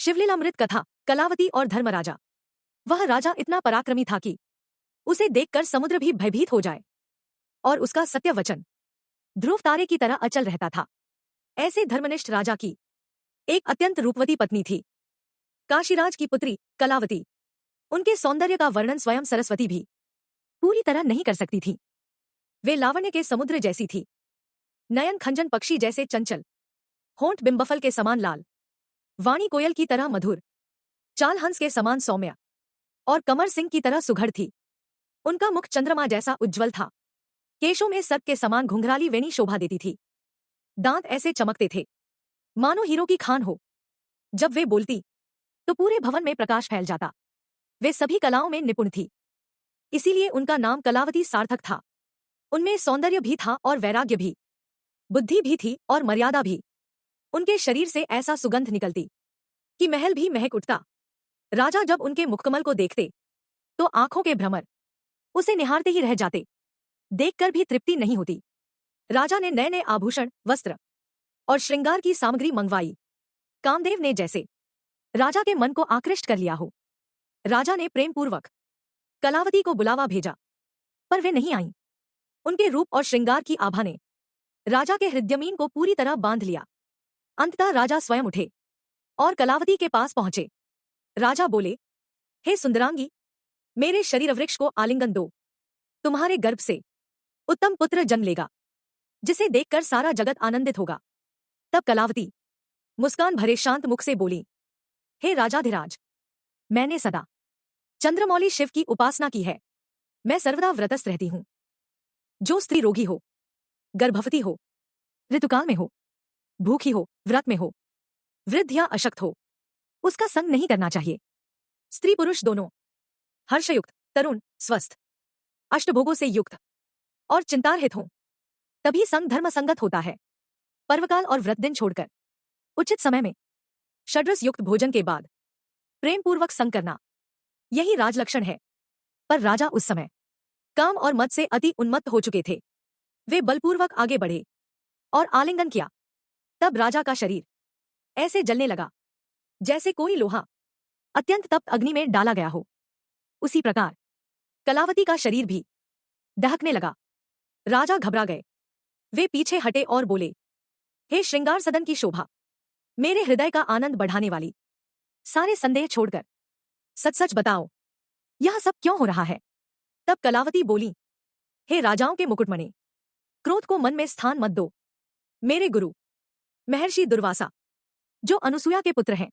शिवलीलामृत कथा, कलावती और धर्मराजा। वह राजा इतना पराक्रमी था कि उसे देखकर समुद्र भी भयभीत हो जाए, और उसका सत्य वचन ध्रुव तारे की तरह अचल रहता था। ऐसे धर्मनिष्ठ राजा की एक अत्यंत रूपवती पत्नी थी, काशीराज की पुत्री कलावती। उनके सौंदर्य का वर्णन स्वयं सरस्वती भी पूरी तरह नहीं कर सकती थी। वे लावण्य के समुद्र जैसी थी, नयन खंजन पक्षी जैसे चंचल, होंठ बिंबफल के समान लाल, वाणी कोयल की तरह मधुर, चाल हंस के समान सौम्य और कमर सिंह की तरह सुघड़ थी। उनका मुख चंद्रमा जैसा उज्ज्वल था, केशों में सर्प के समान घुंघराली वेणी शोभा देती थी, दांत ऐसे चमकते थे मानो हीरो की खान हो। जब वे बोलती तो पूरे भवन में प्रकाश फैल जाता। वे सभी कलाओं में निपुण थी, इसीलिए उनका नाम कलावती सार्थक था। उनमें सौंदर्य भी था और वैराग्य भी, बुद्धि भी थी और मर्यादा भी। उनके शरीर से ऐसा सुगंध निकलती कि महल भी महक उठता। राजा जब उनके मुखकमल को देखते तो आंखों के भ्रमर उसे निहारते ही रह जाते, देखकर भी तृप्ति नहीं होती। राजा ने नए नए आभूषण, वस्त्र और श्रृंगार की सामग्री मंगवाई, कामदेव ने जैसे राजा के मन को आकृष्ट कर लिया हो। राजा ने प्रेमपूर्वक कलावती को बुलावा भेजा, पर वे नहीं आईं। उनके रूप और श्रृंगार की आभा ने राजा के हृदयमीन को पूरी तरह बांध लिया। अंततः राजा स्वयं उठे और कलावती के पास पहुंचे। राजा बोले, हे सुंदरांगी, मेरे शरीर वृक्ष को आलिंगन दो। तुम्हारे गर्भ से उत्तम पुत्र जन्म लेगा, जिसे देखकर सारा जगत आनंदित होगा। तब कलावती मुस्कान भरे शांत मुख से बोली, हे राजाधिराज, मैंने सदा चंद्रमौली शिव की उपासना की है। मैं सर्वदा व्रतस्थ रहती हूं। जो स्त्री रोगी हो, गर्भवती हो, ऋतुकाल में हो, भूखी हो, व्रत में हो, वृद्ध या अशक्त हो, उसका संग नहीं करना चाहिए। स्त्री पुरुष दोनों हर्षयुक्त, तरुण, स्वस्थ, अष्टभोगों से युक्त और चिंतारहित हों, तभी संग धर्म संगत होता है। पर्वकाल और व्रत दिन छोड़कर उचित समय में षड्रस युक्त भोजन के बाद प्रेम पूर्वक संग करना, यही राजलक्षण है। पर राजा उस समय काम और मद से अति उन्मत्त हो चुके थे। वे बलपूर्वक आगे बढ़े और आलिंगन किया। तब राजा का शरीर ऐसे जलने लगा जैसे कोई लोहा अत्यंत तप्त अग्नि में डाला गया हो। उसी प्रकार कलावती का शरीर भी दहकने लगा। राजा घबरा गए। वे पीछे हटे और बोले, हे श्रृंगार सदन की शोभा, मेरे हृदय का आनंद बढ़ाने वाली, सारे संदेह छोड़कर सच सच बताओ, यह सब क्यों हो रहा है। तब कलावती बोली, हे राजाओं के मुकुटमणि, क्रोध को मन में स्थान मत दो। मेरे गुरु महर्षि दुर्वासा, जो अनुसूया के पुत्र हैं,